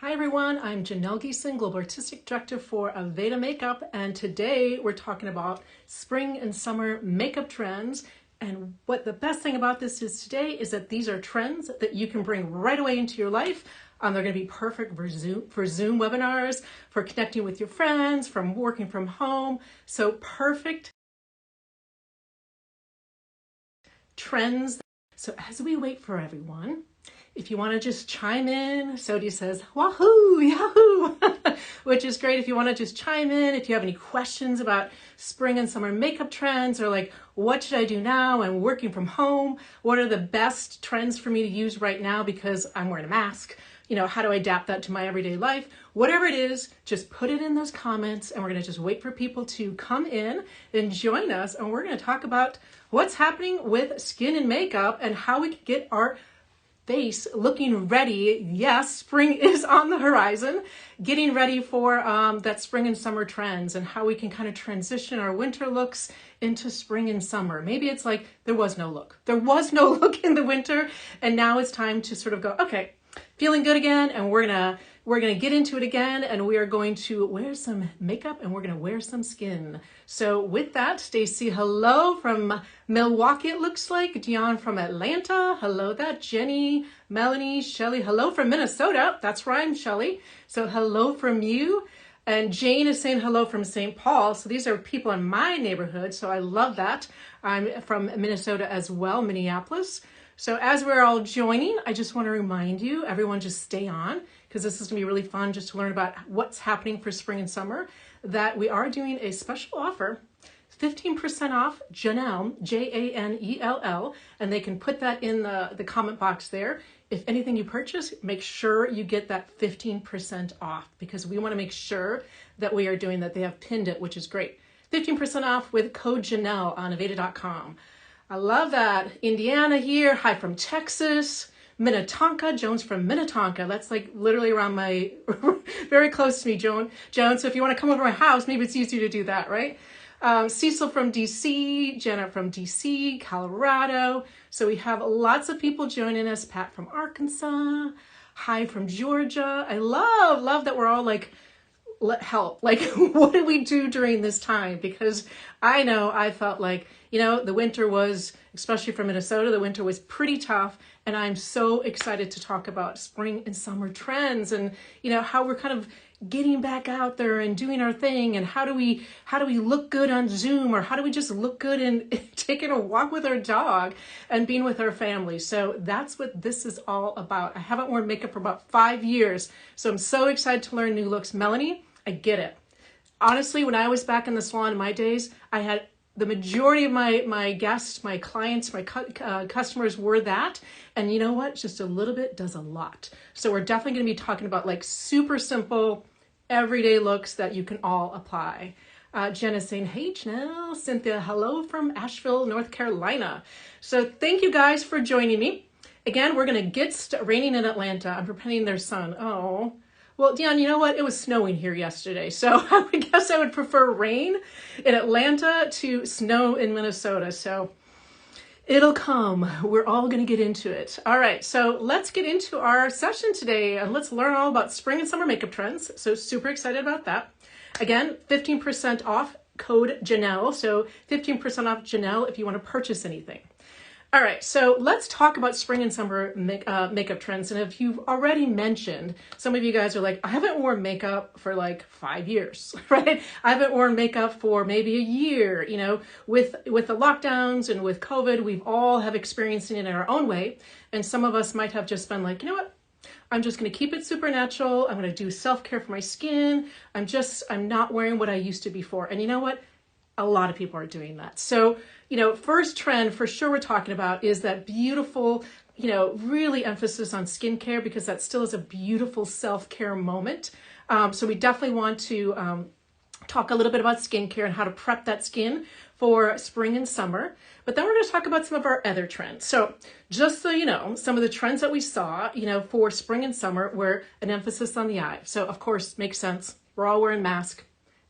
Hi everyone, I'm Janell Geason, Global Artistic Director for Aveda Makeup, and today we're talking about spring and summer makeup trends. And what the best thing about this is today is that these are trends that you can bring right away into your life. They're going to be perfect for Zoom webinars, for connecting with your friends, from working from home. So perfect trends. So as we wait for everyone, if you want to just chime in, Sodi says, wahoo, yahoo, which is great. If you want to just chime in, if you have any questions about spring and summer makeup trends, or like, what should I do now? I'm working from home. What are the best trends for me to use right now because I'm wearing a mask? You know, how do I adapt that to my everyday life? Whatever it is, just put it in those comments, and we're going to just wait for people to come in and join us. And we're going to talk about what's happening with skin and makeup and how we can get our face looking ready. Yes, spring is on the horizon, getting ready for that spring and summer trends and how we can kind of transition our winter looks into spring and summer. Maybe it's like there was no look. There was no look in the winter, and now it's time to sort of go, okay, feeling good again, and we're gonna get into it again, and we are going to wear some makeup and we're gonna wear some skin. So with that, Stacy, hello from Milwaukee, it looks like. Dion from Atlanta, hello that. Jenny, Melanie, Shelly, hello from Minnesota. That's where I'm, Shelly. So hello from you. And Jane is saying hello from St. Paul. So these are people in my neighborhood, so I love that. I'm from Minnesota as well, Minneapolis. So as we're all joining, I just want to remind you, everyone just stay on, because this is going to be really fun just to learn about what's happening for spring and summer, that we are doing a special offer, 15% off Janell, Janell, and they can put that in the comment box there. If anything you purchase, make sure you get that 15% off, because we want to make sure that we are doing that. They have pinned it, which is great. 15% off with code Janell on Aveda.com. I love that. Indiana here. Hi from Texas. Minnetonka. Joan's from Minnetonka. That's like literally around my, very close to me, Joan. So if you want to come over to my house, maybe it's easier to do that, right? Cecil from DC. Jenna from DC, Colorado. So we have lots of people joining us. Pat from Arkansas. Hi from Georgia. I love that we're all like, help. Like, what did we do during this time? Because I know I felt like, you know, the winter was, especially for Minnesota, the winter was pretty tough. And I'm so excited to talk about spring and summer trends and, you know, how we're kind of getting back out there and doing our thing. And how do we look good on Zoom, or how do we just look good in taking a walk with our dog and being with our family? So that's what this is all about. I haven't worn makeup for about 5 years. So I'm so excited to learn new looks. Melanie, I get it. Honestly, when I was back in the salon in my days, I had the majority of my guests, my clients, my customers were that. And you know what? Just a little bit does a lot. So we're definitely going to be talking about like super simple, everyday looks that you can all apply. Jenna's saying, hey, Janelle. Cynthia, hello from Asheville, North Carolina. So thank you guys for joining me. Again, we're going to get raining in Atlanta. I'm pretending there's sun. Oh. Well, Dion, you know what? It was snowing here yesterday, so I guess I would prefer rain in Atlanta to snow in Minnesota. So it'll come. We're all going to get into it. All right, so let's get into our session today, and let's learn all about spring and summer makeup trends. So super excited about that. Again, 15% off, code Janell. So 15% off Janell if you want to purchase anything. All right, so let's talk about spring and summer makeup trends. And if you've already mentioned, some of you guys are like, I haven't worn makeup for like 5 years, right? I haven't worn makeup for maybe a year. You know, with the lockdowns and with COVID, we've all have experienced it in our own way. And some of us might have just been like, you know what? I'm just going to keep it supernatural. I'm going to do self-care for my skin. I'm not wearing what I used to before. And you know what? A lot of people are doing that. So, you know, first trend for sure we're talking about is that beautiful, you know, really emphasis on skincare, because that still is a beautiful self-care moment. So we definitely want to talk a little bit about skincare and how to prep that skin for spring and summer. But then we're going to talk about some of our other trends. So just so you know, some of the trends that we saw, you know, for spring and summer were an emphasis on the eye. So of course, makes sense. We're all wearing masks.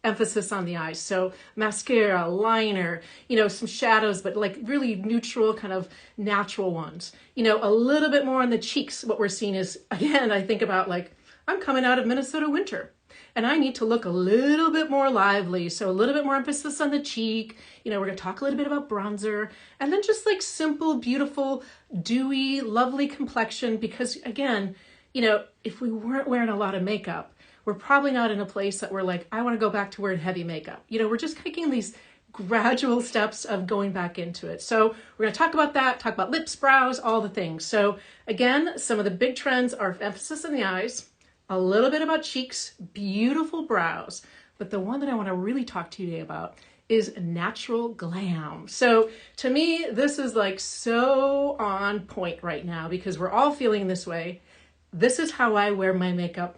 Emphasis on the eyes. So mascara, liner, you know, some shadows, but like really neutral, kind of natural ones. You know, a little bit more on the cheeks. What we're seeing is, again, I think about like I'm coming out of Minnesota winter and I need to look a little bit more lively. So a little bit more emphasis on the cheek. You know, we're going to talk a little bit about bronzer and then just like simple, beautiful, dewy, lovely complexion. Because again, you know, if we weren't wearing a lot of makeup, we're probably not in a place that we're like, I want to go back to wearing heavy makeup. You know, we're just taking these gradual steps of going back into it. So we're going to talk about that, talk about lips, brows, all the things. So again, some of the big trends are emphasis on the eyes, a little bit about cheeks, beautiful brows. But the one that I want to really talk to you today about is natural glam. So to me, this is like so on point right now because we're all feeling this way. This is how I wear my makeup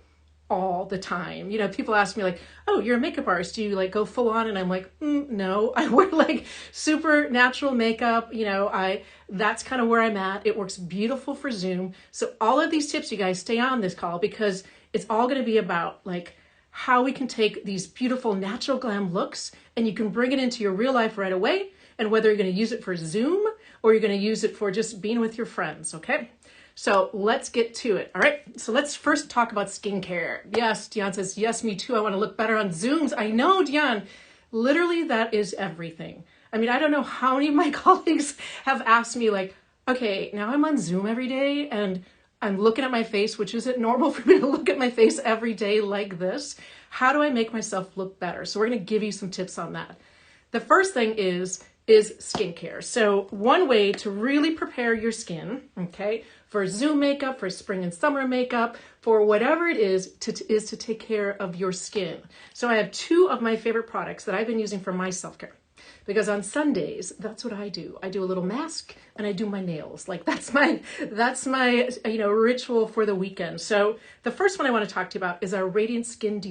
all the time. You know, people ask me like, oh, you're a makeup artist. Do you like go full on? And I'm like, no, I wear like super natural makeup. You know, that's kind of where I'm at. It works beautiful for Zoom. So all of these tips, you guys stay on this call because it's all going to be about like how we can take these beautiful natural glam looks and you can bring it into your real life right away. And whether you're going to use it for Zoom or you're going to use it for just being with your friends. Okay. So let's get to it. All right. So let's first talk about skincare. Yes. Dion says, yes, me too. I want to look better on Zooms. I know, Dion, literally that is everything. I mean, I don't know how many of my colleagues have asked me like, okay, now I'm on Zoom every day and I'm looking at my face, which isn't normal for me to look at my face every day like this. How do I make myself look better? So we're going to give you some tips on that. The first thing is skincare. So one way to really prepare your skin, okay, for Zoom makeup, for spring and summer makeup, for whatever it is to take care of your skin. So I have two of my favorite products that I've been using for my self-care. Because on Sundays, that's what I do. I do a little mask and I do my nails. Like that's my you know, ritual for the weekend. So the first one I want to talk to you about is our Radiant Skin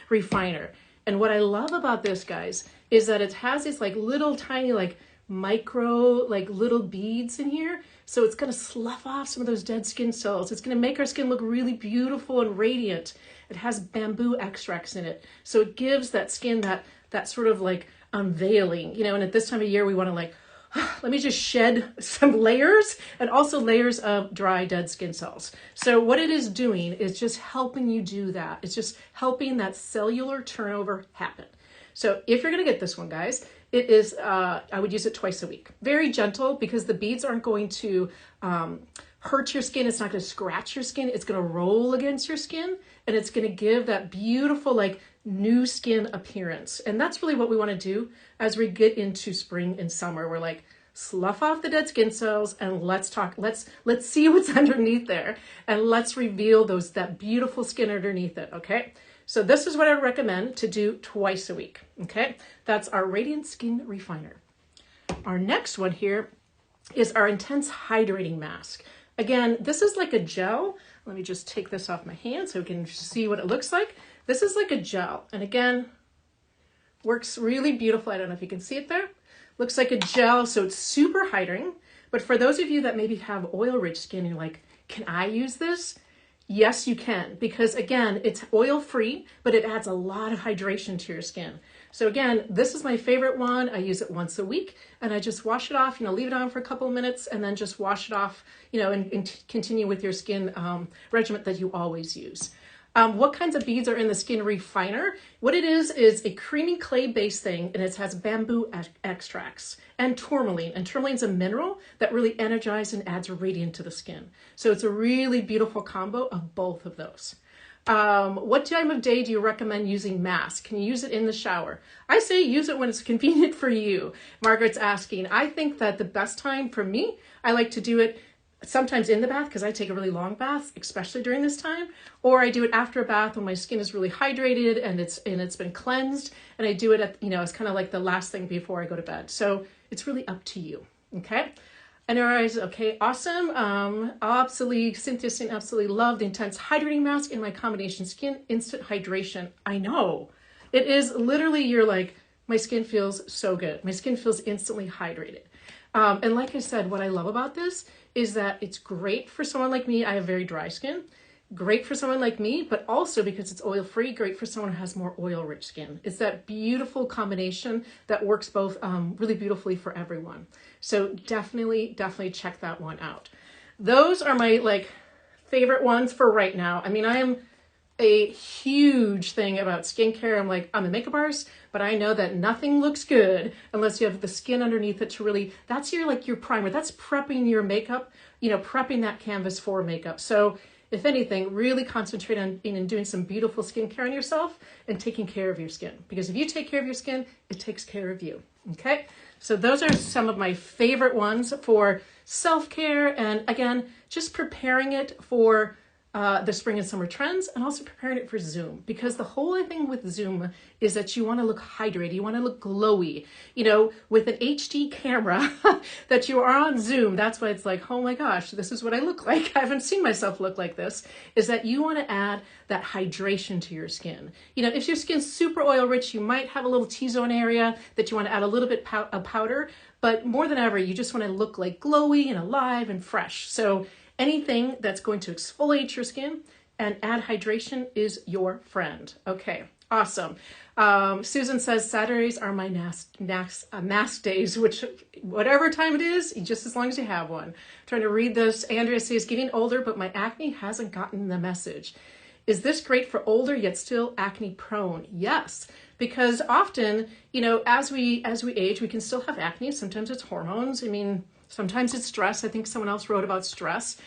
Refiner. And what I love about this, guys, is that it has these like little tiny like micro like little beads in here. So it's going to slough off some of those dead skin cells. It's going to make our skin look really beautiful and radiant. It has bamboo extracts in it. So it gives that skin that sort of like unveiling, you know, and at this time of year, we want to like, let me just shed some layers and also layers of dry, dead skin cells. So what it is doing is just helping you do that. It's just helping that cellular turnover happen. So if you're going to get this one, guys, it is, I would use it twice a week. Very gentle because the beads aren't going to hurt your skin. It's not going to scratch your skin. It's going to roll against your skin and it's going to give that beautiful, like new skin appearance. And that's really what we want to do as we get into spring and summer. We're like, slough off the dead skin cells and let's see what's underneath there. And let's reveal that beautiful skin underneath it. Okay. So this is what I recommend to do twice a week. Okay. That's our Radiant Skin Refiner. Our next one here is our Intense Hydrating Mask. Again, this is like a gel. Let me just take this off my hand so we can see what it looks like. This is like a gel. And again, works really beautiful. I don't know if you can see it there. Looks like a gel, so it's super hydrating. But for those of you that maybe have oil-rich skin, you're like, can I use this? Yes, you can, because again, it's oil-free, but it adds a lot of hydration to your skin. So again, this is my favorite one. I use it once a week and I just wash it off, you know, leave it on for a couple of minutes and then just wash it off, you know, and continue with your skin regimen that you always use. What kinds of beads are in the Skin Refiner? What it is a creamy clay-based thing, and it has bamboo extracts and tourmaline. And tourmaline's a mineral that really energizes and adds radiance to the skin. So it's a really beautiful combo of both of those. What time of day do you recommend using Masque? Can you use it in the shower? I say use it when it's convenient for you. Margaret's asking. I think that the best time for me, I like to do it sometimes in the bath because I take a really long bath, especially during this time, or I do it after a bath when my skin is really hydrated and it's been cleansed, and I do it at, you know, it's kind of like the last thing before I go to bed. So it's really up to you. Okay. Energizes, okay, awesome. Absolutely, Cynthia's saying absolutely love the Intense Hydrating Mask in my combination skin instant hydration. I know it is literally, you're like, my skin feels so good. My skin feels instantly hydrated. And like I said, what I love about this is that it's great for someone like me. I have very dry skin. Great for someone like me, but also because it's oil-free, great for someone who has more oil-rich skin. It's that beautiful combination that works both really beautifully for everyone. So definitely check that one out. Those are my favorite ones for right now. I mean, I am a huge thing about skincare. I'm a makeup artist, but I know that nothing looks good unless you have the skin underneath it to really, that's your primer. That's prepping your makeup, prepping that canvas for makeup. So if anything, really concentrate on doing some beautiful skincare on yourself and taking care of your skin. Because if you take care of your skin, it takes care of you. Okay? So those are some of my favorite ones for self-care. And again, just preparing it for the spring and summer trends, and also preparing it for Zoom, because the whole thing with Zoom is that you want to look hydrated, you want to look glowy, with an HD camera that you are on Zoom. That's why it's like, oh my gosh, this is what I look like. I haven't seen myself look like this. Is that you want to add that hydration to your skin. If your skin's super oil rich, you might have a little T-zone area that you want to add a little bit of powder, but more than ever, you just want to look like glowy and alive and fresh. So anything that's going to exfoliate your skin and add hydration is your friend. Okay, awesome. Susan says Saturdays are my mask days, which whatever time it is, just as long as you have one. I'm trying to read this. Andrea says, getting older, but my acne hasn't gotten the message. Is this great for older yet still acne prone? Yes, because often, as we age, we can still have acne. Sometimes it's hormones. I mean, sometimes it's stress. I think someone else wrote about stress.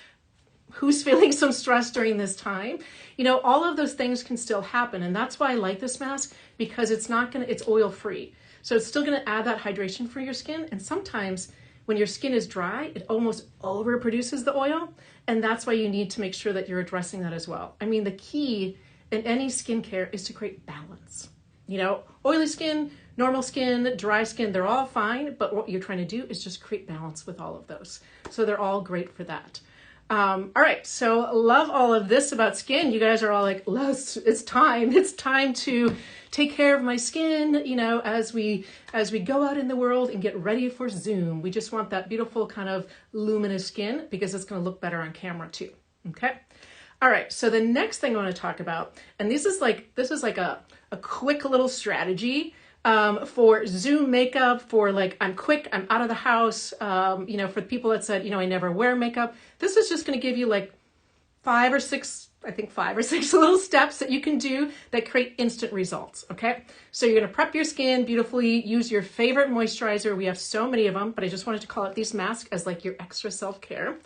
Who's feeling some stress during this time? All of those things can still happen. And that's why I like this mask, because it's oil free. So it's still gonna add that hydration for your skin. And sometimes when your skin is dry, it almost overproduces the oil. And that's why you need to make sure that you're addressing that as well. I mean, the key in any skincare is to create balance. Oily skin, normal skin, dry skin, they're all fine, but what you're trying to do is just create balance with all of those. So they're all great for that. All right, so love all of this about skin. You guys are all like, it's time to take care of my skin, as we go out in the world and get ready for Zoom. We just want that beautiful kind of luminous skin because it's going to look better on camera too. Okay. All right, so the next thing I want to talk about, and this is like a quick little strategy for Zoom makeup, for I'm quick, I'm out of the house, for people that said, I never wear makeup. This is just going to give you 5 or 6 little steps that you can do that create instant results. Okay. So you're going to prep your skin beautifully, use your favorite moisturizer. We have so many of them, but I just wanted to call out these masks as your extra self-care.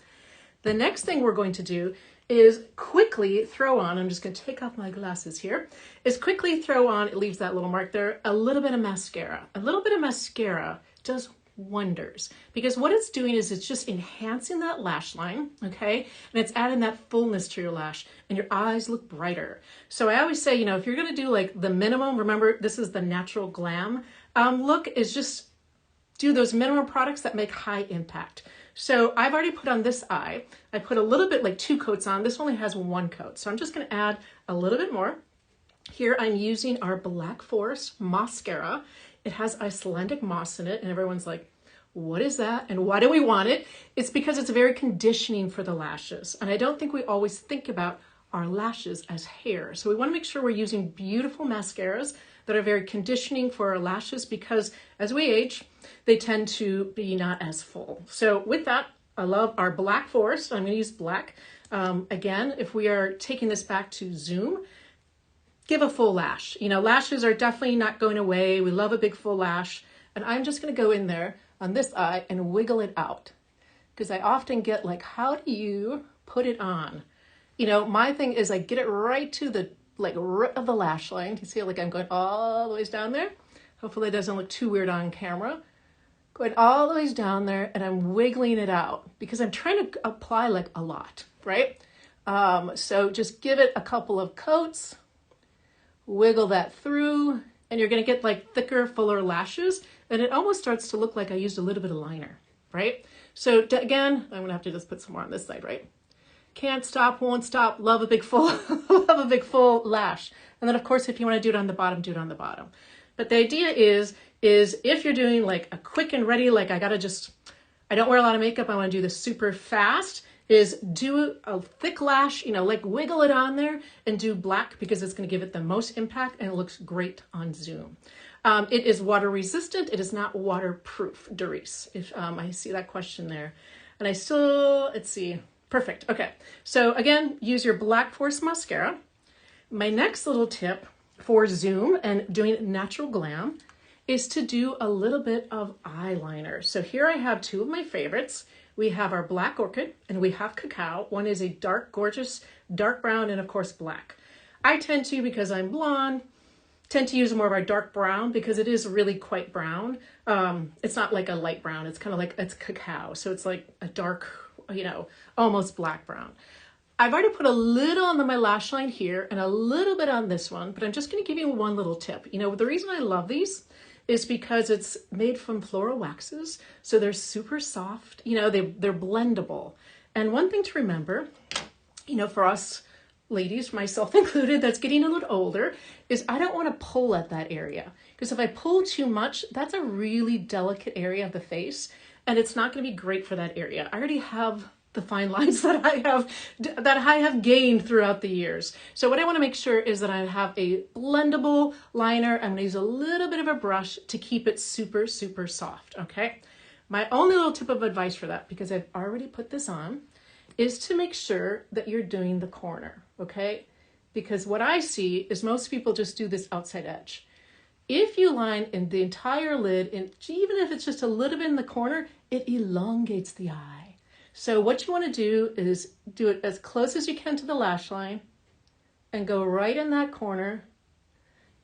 The next thing we're going to do is quickly throw on, I'm just going to take off my glasses here, is quickly throw on, it leaves that little mark there, a little bit of mascara. A little bit of mascara does wonders, because what it's doing is it's just enhancing that lash line, okay? And it's adding that fullness to your lash, and your eyes look brighter. So I always say, if you're going to do the minimum, remember this is the natural glam look, is just do those minimum products that make high impact. So I've already put on this eye. I put a little bit, 2 coats on. This only has 1 coat. So I'm just going to add a little bit more. Here I'm using our Black Forest Mosscara. It has Icelandic moss in it. And everyone's like, what is that? And why do we want it? It's because it's very conditioning for the lashes. And I don't think we always think about our lashes as hair. So we want to make sure we're using beautiful mascaras that are very conditioning for our lashes, because as we age, they tend to be not as full. So with that, I love our Black Forest. I'm going to use black. Again, if we are taking this back to Zoom, give a full lash. Lashes are definitely not going away. We love a big full lash. And I'm just going to go in there on this eye and wiggle it out, because I often get how do you put it on? My thing is I get it right to the root of the lash line. You see, I'm going all the ways down there. Hopefully it doesn't look too weird on camera. Going all the ways down there, and I'm wiggling it out because I'm trying to apply a lot, right? So just give it a couple of coats, wiggle that through, and you're going to get thicker, fuller lashes, and it almost starts to look like I used a little bit of liner, right? So again, I'm going to have to just put some more on this side, right? Can't stop, won't stop, love a big full, love a big full lash. And then of course, if you want to do it on the bottom, do it on the bottom. But the idea is if you're doing a quick and ready, I don't wear a lot of makeup, I want to do this super fast, is do a thick lash, wiggle it on there and do black, because it's going to give it the most impact and it looks great on Zoom. It is water resistant. It is not waterproof, Doris, if I see that question there. And I still, let's see, Perfect. Okay. So again, use your Black Forest mascara. My next little tip for zoom and doing natural glam is to do a little bit of eyeliner. So here I have two of my favorites. We have our Black Orchid and we have Cacao. One is a dark, gorgeous, dark brown and of course black. I tend to, because I'm blonde, tend to use more of our dark brown because it is really quite brown. It's not like a light brown. It's kind of like, it's cacao. So it's like a dark, you know, almost black brown. I've already put a little on my lash line here and a little bit on this one, but I'm just going to give you one little tip. You know, the reason I love these is because it's made from floral waxes. So they're super soft, you know, they're blendable. And one thing to remember, you know, for us ladies, myself included, that's getting a little older, is I don't want to pull at that area. Because if I pull too much, that's a really delicate area of the face and it's not going to be great for that area. I already have the fine lines that I have gained throughout the years. So what I want to make sure is that I have a blendable liner. I'm going to use a little bit of a brush to keep it super, super soft, okay? My only little tip of advice for that, because I've already put this on, is to make sure that you're doing the corner, okay? Because what I see is most people just do this outside edge. If you line in the entire lid, and even if it's just a little bit in the corner, it elongates the eye. So what you want to do is do it as close as you can to the lash line and go right in that corner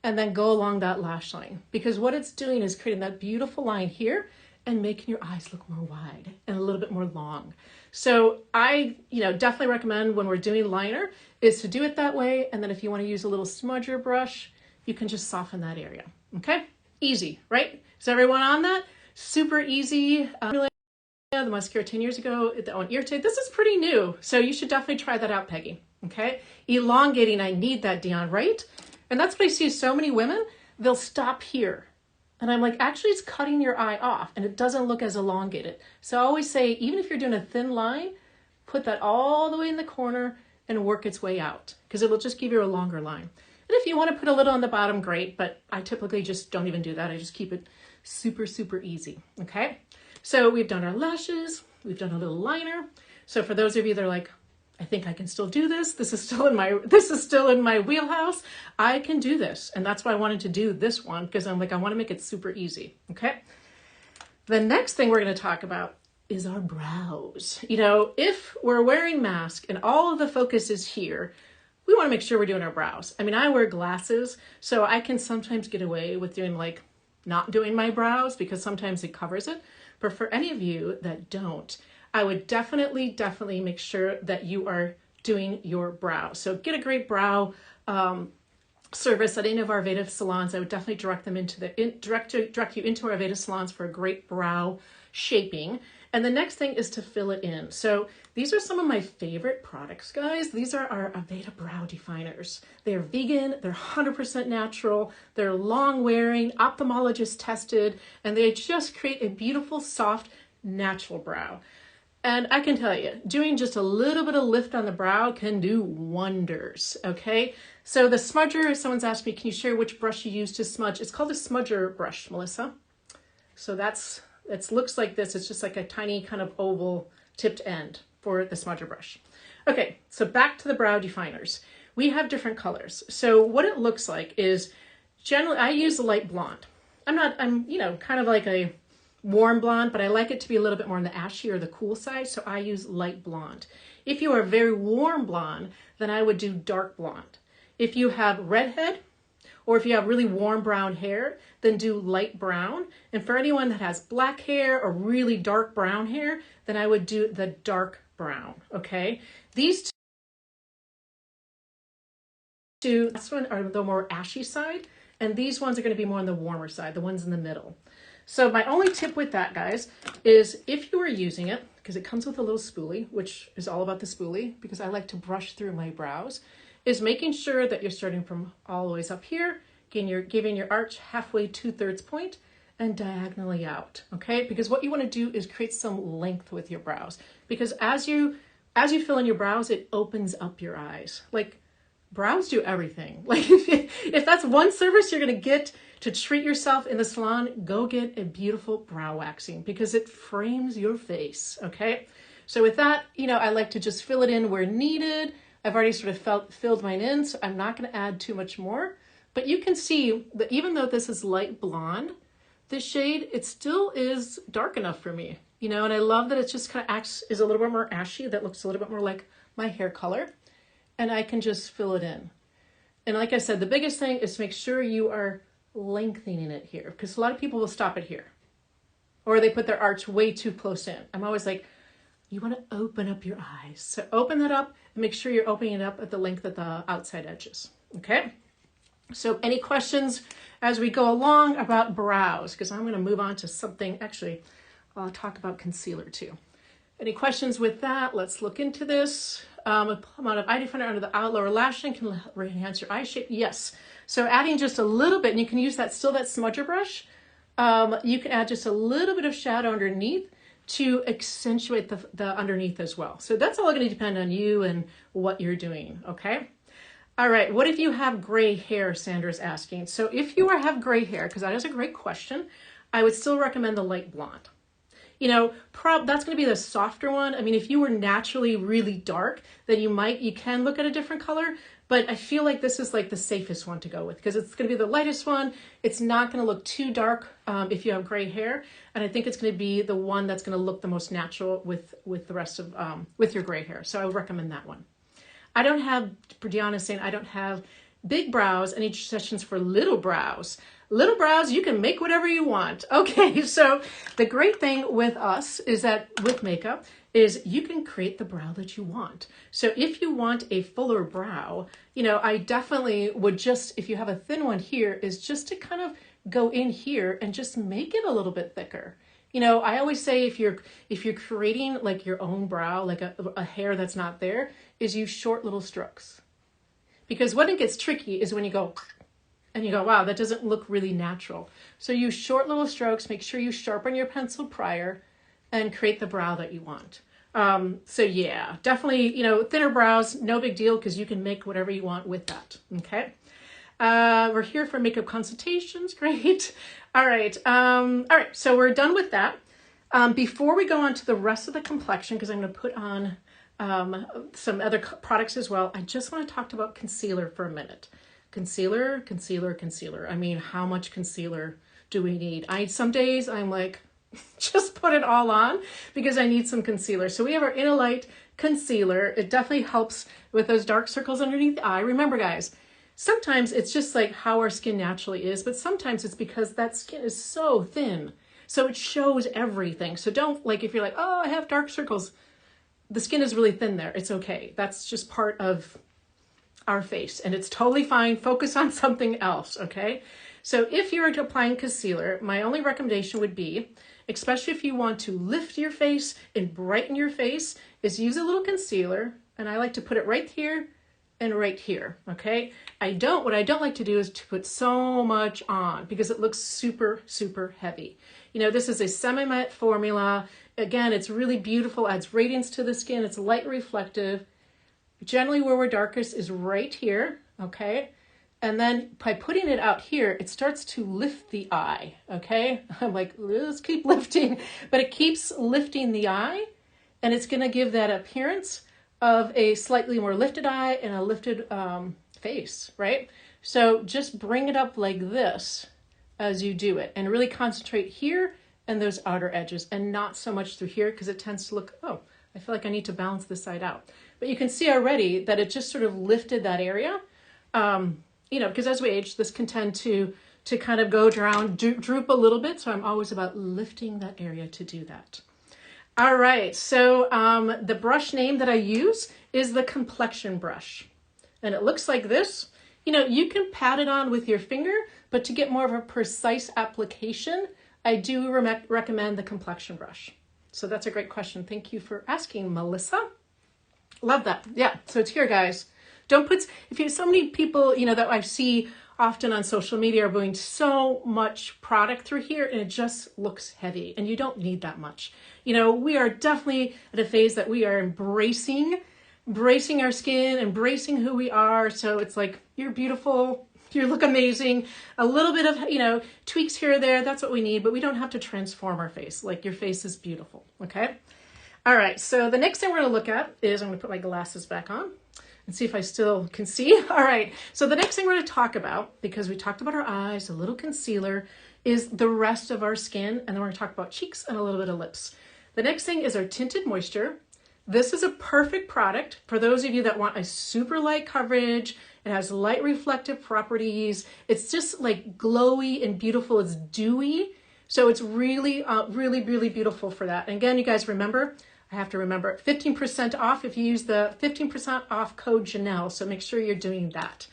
and then go along that lash line. Because what it's doing is creating that beautiful line here and making your eyes look more wide and a little bit more long. So I, you know, definitely recommend when we're doing liner is to do it that way. And then if you want to use a little smudger brush, you can just soften that area. Okay? Easy, right? Is everyone on that? Super easy. The mascara 10 years ago, on ear tape. This is pretty new, so you should definitely try that out, Peggy. Okay? Elongating, I need that, Dion, right? And that's what I see so many women, they'll stop here. And I'm like, actually, it's cutting your eye off, and it doesn't look as elongated. So I always say, even if you're doing a thin line, put that all the way in the corner and work its way out, because it will just give you a longer line. And if you want to put a little on the bottom, great, but I typically just don't even do that. I just keep it super, super easy, okay? So we've done our lashes, we've done a little liner. So for those of you that are like, I think I can still do this. This is still in my wheelhouse. I can do this. And that's why I wanted to do this one, because I'm like, I want to make it super easy. Okay. The next thing we're going to talk about is our brows. You know, if we're wearing masks and all of the focus is here, we want to make sure we're doing our brows. I mean, I wear glasses, so I can sometimes get away with doing like not doing my brows because sometimes it covers it. But for any of you that don't, I would definitely make sure that you are doing your brows. So get a great brow service at any of our Aveda salons. I would definitely direct you into our Aveda salons for a great brow shaping. And the next thing is to fill it in. So these are some of my favorite products, guys. These are our Aveda brow definers. They're vegan, they're 100% natural, they're long wearing, ophthalmologist tested, and they just create a beautiful, soft, natural brow. And I can tell you, doing just a little bit of lift on the brow can do wonders, okay? So the smudger, someone's asked me, can you share which brush you use to smudge? It's called a smudger brush, Melissa. So it looks like this. It's just like a tiny kind of oval tipped end for the smudger brush. Okay, so back to the brow definers. We have different colors. So what it looks like is generally, I use a light blonde. I'm, you know, kind of like a warm blonde, but I like it to be a little bit more on the ashy or the cool side. So I use light blonde. If you are very warm blonde, then I would do dark blonde. If you have redhead, or if you have really warm brown hair, then do light brown. And for anyone that has black hair or really dark brown hair, then I would do the dark brown, okay? These two, this one are the more ashy side, and these ones are gonna be more on the warmer side, the ones in the middle. So my only tip with that, guys, is if you are using it, because it comes with a little spoolie, which is all about the spoolie, because I like to brush through my brows, is making sure that you're starting from all the ways up here, giving your arch halfway 2/3 point and diagonally out, okay? Because what you want to do is create some length with your brows. Because as you fill in your brows, it opens up your eyes. Like, brows do everything. Like, if that's one service you're going to get to treat yourself in the salon, go get a beautiful brow waxing because it frames your face, okay? So with that, you know, I like to just fill it in where needed. I've already sort of filled mine in, so I'm not going to add too much more. But you can see that even though this is light blonde, this shade, it still is dark enough for me, you know, and I love that it just kind of is a little bit more ashy. That looks a little bit more like my hair color, and I can just fill it in. And like I said, the biggest thing is to make sure you are lengthening it here, because a lot of people will stop it here, or they put their arch way too close in. I'm always like, you want to open up your eyes. So open that up and make sure you're opening it up at the length of the outside edges. Okay. So any questions as we go along about brows? Because I'm going to move on to something, actually, I'll talk about concealer too. Any questions with that? Let's look into this. A amount of eye definer under the lower lash line can enhance your eye shape. Yes. So adding just a little bit, and you can use that smudger brush. You can add just a little bit of shadow underneath to accentuate the underneath as well. So that's all going to depend on you and what you're doing. Okay. All right, what if you have gray hair, Sandra's asking. So if you have gray hair, because that is a great question, I would still recommend the light blonde. You know, that's going to be the softer one. I mean, if you were naturally really dark, then you can look at a different color, but I feel like this is like the safest one to go with because it's going to be the lightest one. It's not going to look too dark if you have gray hair, and I think it's going to be the one that's going to look the most natural with the rest of, with your gray hair. So I would recommend that one. I don't have, Brianna's saying, I don't have big brows. Any suggestions for little brows? Little brows, you can make whatever you want. Okay, so the great thing with us is that with makeup is you can create the brow that you want. So if you want a fuller brow, you know, I definitely would just, if you have a thin one here, is just to kind of go in here and just make it a little bit thicker. You know, I always say if you're creating like your own brow, like a hair that's not there, is use short little strokes. Because when it gets tricky is when you go and you go, wow, that doesn't look really natural. So use short little strokes, make sure you sharpen your pencil prior and create the brow that you want. So yeah, definitely, you know, thinner brows, no big deal because you can make whatever you want with that. Okay. We're here for makeup consultations. Great. All right. So we're done with that. Before we go on to the rest of the complexion, because I'm going to put on some other products as well, I just want to talk about concealer for a minute. Concealer. I mean, how much concealer do we need? Some days I'm like, just put it all on because I need some concealer. So we have our Inner Light concealer. It definitely helps with those dark circles underneath the eye. Remember, guys, sometimes it's just like how our skin naturally is, but sometimes it's because that skin is so thin. So it shows everything. So don't, like, if you're like, oh, I have dark circles, the skin is really thin there. It's okay. That's just part of our face and it's totally fine. Focus on something else, okay? So if you're applying concealer, my only recommendation would be, especially if you want to lift your face and brighten your face, is use a little concealer. And I like to put it right here and right here, okay? What I don't like to do is to put so much on because it looks super, super heavy. You know, this is a semi-matte formula. Again, it's really beautiful, adds radiance to the skin. It's light reflective. Generally where we're darkest is right here, okay? And then by putting it out here, it starts to lift the eye, okay? I'm like, let's keep lifting, but it keeps lifting the eye and it's gonna give that appearance of a slightly more lifted eye and a lifted face, right? So just bring it up like this as you do it and really concentrate here and those outer edges and not so much through here because it tends to look, oh, I feel like I need to balance this side out. But you can see already that it just sort of lifted that area. You know, because as we age, this can tend to kind of go down, droop a little bit. So I'm always about lifting that area to do that. All right, so the brush name that I use is the complexion brush. And it looks like this. You know, you can pat it on with your finger, but to get more of a precise application, I do recommend the complexion brush. So that's a great question. Thank you for asking, Melissa. Love that. Yeah, so it's here, guys. Don't put, so many people, you know, that I see often on social media are putting so much product through here and it just looks heavy and you don't need that much. You know, we are definitely at a phase that we are embracing our skin, embracing who we are. So it's like, you're beautiful, you look amazing. A little bit of, you know, tweaks here or there, that's what we need, but we don't have to transform our face. Like your face is beautiful, okay? All right, so the next thing we're gonna look at is, I'm gonna put my glasses back on and see if I still can see. All right, so the next thing we're gonna talk about, because we talked about our eyes, a little concealer, is the rest of our skin, and then we're gonna talk about cheeks and a little bit of lips. The next thing is our Tinted Moisture. This is a perfect product for those of you that want a super light coverage. It has light reflective properties. It's just like glowy and beautiful. It's dewy. So it's really, really beautiful for that. And again, you guys remember, I have to remember 15% off if you use the 15% off code Janell. So make sure you're doing that.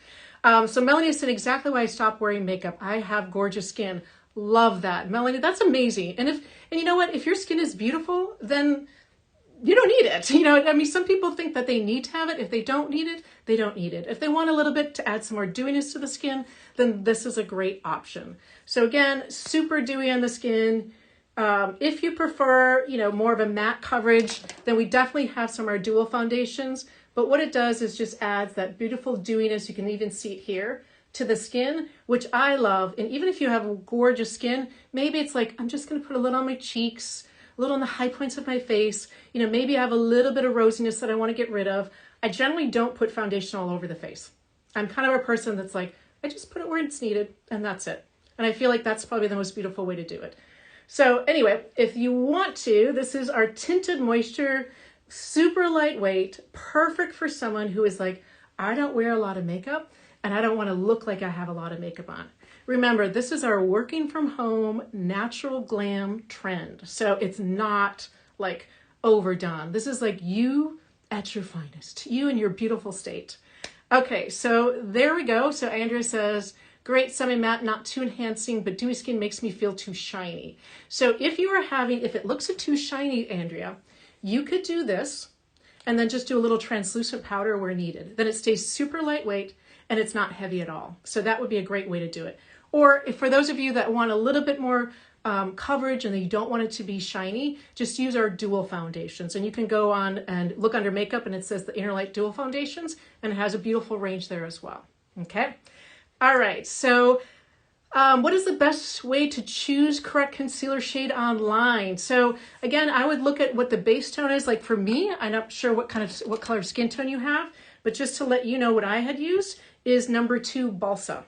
So Melanie said exactly why I stopped wearing makeup. I have gorgeous skin. Love that. Melanie, that's amazing. And you know what, if your skin is beautiful, then you don't need it. You know, I mean, some people think that they need to have it. If they don't need it, they don't need it. If they want a little bit to add some more dewiness to the skin, then this is a great option. So again, super dewy on the skin. If you prefer, you know, more of a matte coverage, then we definitely have some of our dual foundations. But what it does is just adds that beautiful dewiness. You can even see it here to the skin, which I love. And even if you have gorgeous skin, maybe it's like, I'm just going to put a little on my cheeks, a little on the high points of my face. You know, maybe I have a little bit of rosiness that I want to get rid of. I generally don't put foundation all over the face. I'm kind of a person that's like, I just put it where it's needed and that's it. And I feel like that's probably the most beautiful way to do it. So anyway, if you want to, this is our Tinted Moisture, super lightweight, perfect for someone who is like, I don't wear a lot of makeup and I don't want to look like I have a lot of makeup on. Remember, this is our working from home natural glam trend. So it's not like overdone. This is like you at your finest, you in your beautiful state. Okay, so there we go. So Andrea says, great semi-matte, not too enhancing, but dewy skin makes me feel too shiny. So if you are having, if it looks too shiny, Andrea, you could do this and then just do a little translucent powder where needed. Then it stays super lightweight and it's not heavy at all. So that would be a great way to do it. Or if for those of you that want a little bit more coverage and you don't want it to be shiny, just use our dual foundations. And you can go on and look under makeup and it says the Inner Light Dual Foundations, and it has a beautiful range there as well. Okay. All right. So what is the best way to choose correct concealer shade online? So again, I would look at what the base tone is. Like for me, I'm not sure what color of skin tone you have, but just to let you know what I had used is number 2 Balsa.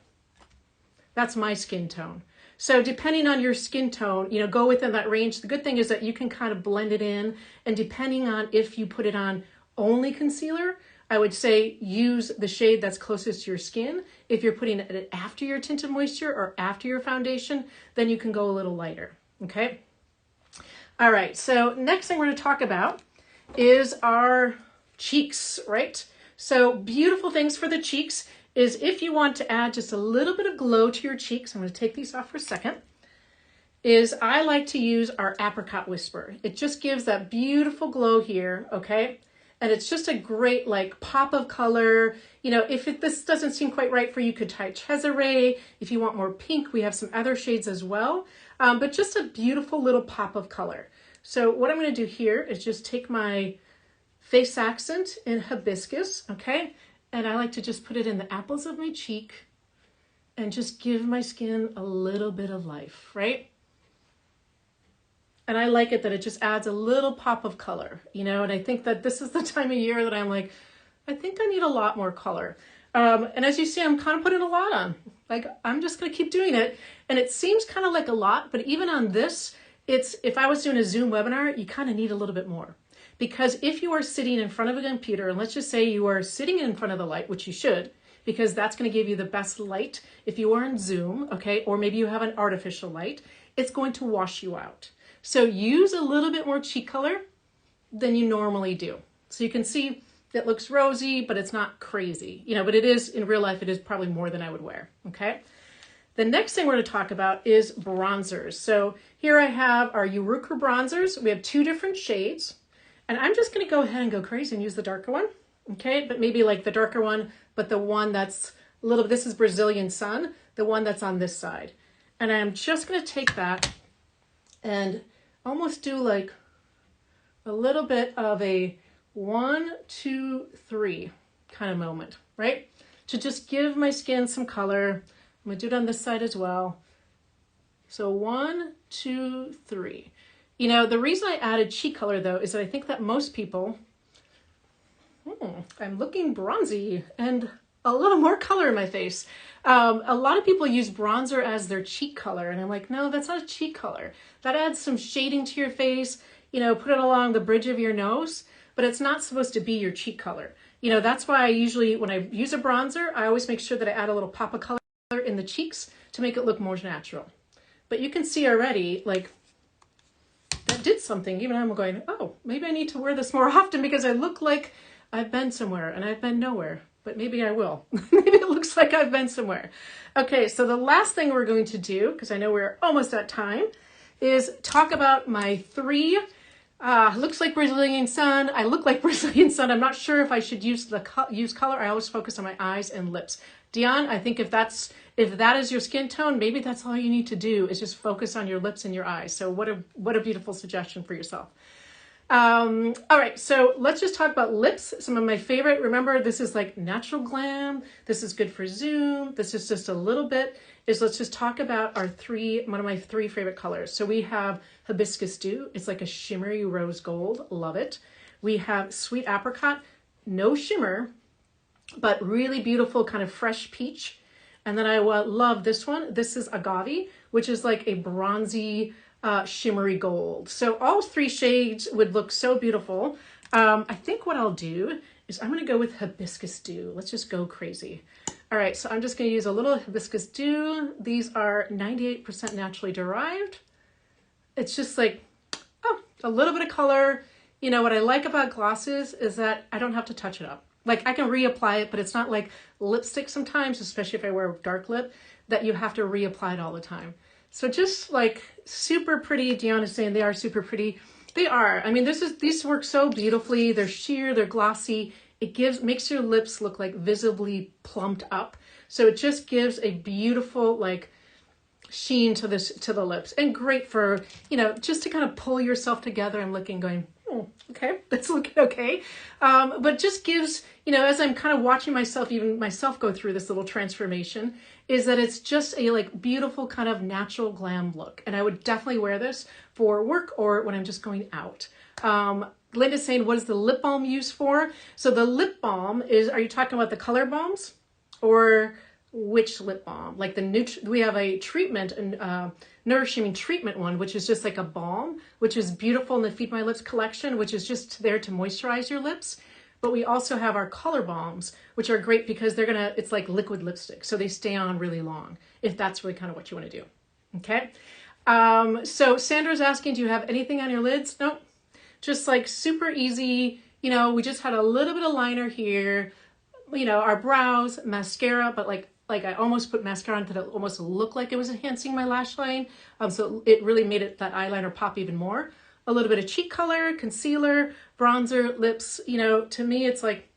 That's my skin tone. So depending on your skin tone, you know, go within that range. The good thing is that you can kind of blend it in, and depending on if you put it on only concealer, I would say use the shade that's closest to your skin. If you're putting it after your Tinted Moisture or after your foundation, then you can go a little lighter, okay? All right, so next thing we're gonna talk about is our cheeks, right? So beautiful things for the cheeks is if you want to add just a little bit of glow to your cheeks, I'm going to take these off for a second, is I like to use our Apricot Whisper. It just gives that beautiful glow here, okay? And it's just a great like pop of color. You know, if this doesn't seem quite right for you, you could try Cesare. If you want more pink, we have some other shades as well. But just a beautiful little pop of color. So what I'm going to do here is just take my face accent in Hibiscus, okay? And I like to just put it in the apples of my cheek and just give my skin a little bit of life, right? And I like it that it just adds a little pop of color, you know, and I think that this is the time of year that I'm like, I think I need a lot more color. And as you see, I'm kind of putting a lot on. Like, I'm just going to keep doing it. And it seems kind of like a lot, but even on this, if I was doing a Zoom webinar, you kind of need a little bit more. Because if you are sitting in front of a computer, and let's just say you are sitting in front of the light, which you should, because that's going to give you the best light if you are in Zoom, okay, or maybe you have an artificial light, it's going to wash you out. So use a little bit more cheek color than you normally do. So you can see it looks rosy, but it's not crazy, you know, but it is, in real life, it is probably more than I would wear, okay? The next thing we're going to talk about is bronzers. So here I have our Uruku Bronzers. We have 2 different shades. And I'm just going to go ahead and go crazy and use the darker one, okay? But maybe like the darker one, but the one that's a little, this is Brazilian Sun, the one that's on this side. And I'm just going to take that and almost do like a little bit of a 1, 2, 3 kind of moment, right? To just give my skin some color. I'm going to do it on this side as well. So 1, 2, 3. You know, the reason I added cheek color though is that I think that most people, I'm looking bronzy and a little more color in my face. A lot of people use bronzer as their cheek color, and I'm like, no, that's not a cheek color. That adds some shading to your face, you know, put it along the bridge of your nose, but it's not supposed to be your cheek color. You know, that's why I usually, when I use a bronzer, I always make sure that I add a little pop of color in the cheeks to make it look more natural. But you can see already, like, that did something. Even I'm going, oh, maybe I need to wear this more often because I look like I've been somewhere and I've been nowhere. But maybe I will. Maybe it looks like I've been somewhere. Okay, so the last thing we're going to do, because I know we're almost at time, is talk about my 3 looks like Brazilian sun. I look like Brazilian sun. I'm not sure if I should use color. I always focus on my eyes and lips. Dion, I think if that is your skin tone, maybe that's all you need to do is just focus on your lips and your eyes. So what a beautiful suggestion for yourself. All right, so let's just talk about lips. Some of my favorite, remember, this is like natural glam. This is good for Zoom. This is just a little bit, let's just talk about one of my 3 favorite colors. So we have Hibiscus Dew. It's like a shimmery rose gold. Love it. We have Sweet Apricot, no shimmer, but really beautiful kind of fresh peach. And then I love this one. This is Agave, which is like a bronzy, shimmery gold. So all 3 shades would look so beautiful. I think what I'll do is I'm going to go with Hibiscus Dew. Let's just go crazy. All right, so I'm just going to use a little Hibiscus Dew. These are 98% naturally derived. It's just like, oh, a little bit of color. You know, what I like about glosses is that I don't have to touch it up. Like I can reapply it, but it's not like lipstick sometimes, especially if I wear a dark lip, that you have to reapply it all the time. So just like super pretty. Deanna's saying they are super pretty. They are. I mean, these work so beautifully. They're sheer, they're glossy. It makes your lips look like visibly plumped up. So it just gives a beautiful like sheen to the lips, and great for, you know, just to kind of pull yourself together and looking, going, oh, okay, that's looking okay. But just gives, you know, as I'm kind of watching myself, even myself go through this little transformation, is that it's just a like beautiful kind of natural glam look. And I would definitely wear this for work or when I'm just going out. Linda's saying, what is the lip balm used for? So the lip balm is, are you talking about the color balms or which lip balm? Like we have a treatment, and Nourish-mint treatment one, which is just like a balm, which is beautiful in the Feed My Lips collection, which is just there to moisturize your lips. But we also have our color balms, which are great because it's like liquid lipstick. So they stay on really long, if that's really kind of what you want to do. Okay. So Sandra's asking, do you have anything on your lids? Nope. Just like super easy. You know, we just had a little bit of liner here, you know, our brows, mascara, but like I almost put mascara on that it almost looked like it was enhancing my lash line. So it really made that eyeliner pop even more. A little bit of cheek color, concealer, bronzer, lips. You know, to me, it's like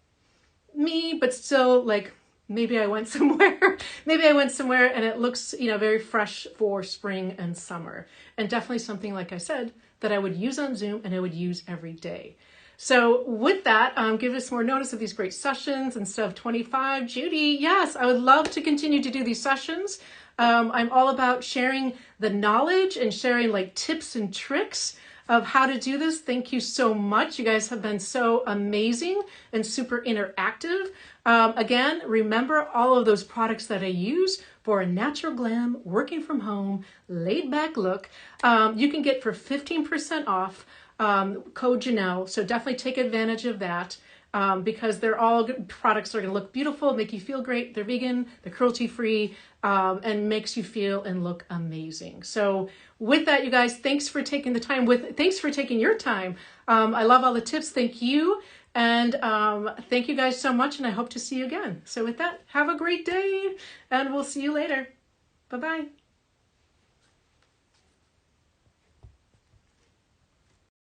me, but still like maybe I went somewhere. Maybe I went somewhere and it looks, you know, very fresh for spring and summer. And definitely something, like I said, that I would use on Zoom and I would use every day. So with that, give us more notice of these great sessions instead of 25. Judy, yes, I would love to continue to do these sessions. I'm all about sharing the knowledge and sharing like tips and tricks of how to do this. Thank you so much. You guys have been so amazing and super interactive. Again, remember all of those products that I use for a natural glam, working from home, laid back look. You can get for 15% off code Janell. So definitely take advantage of that. Because they're all good products that are going to look beautiful, make you feel great. They're vegan, they're cruelty-free, and makes you feel and look amazing. So with that, you guys, thanks for taking the time thanks for taking your time. I love all the tips. Thank you. And thank you guys so much. And I hope to see you again. So with that, have a great day and we'll see you later. Bye-bye.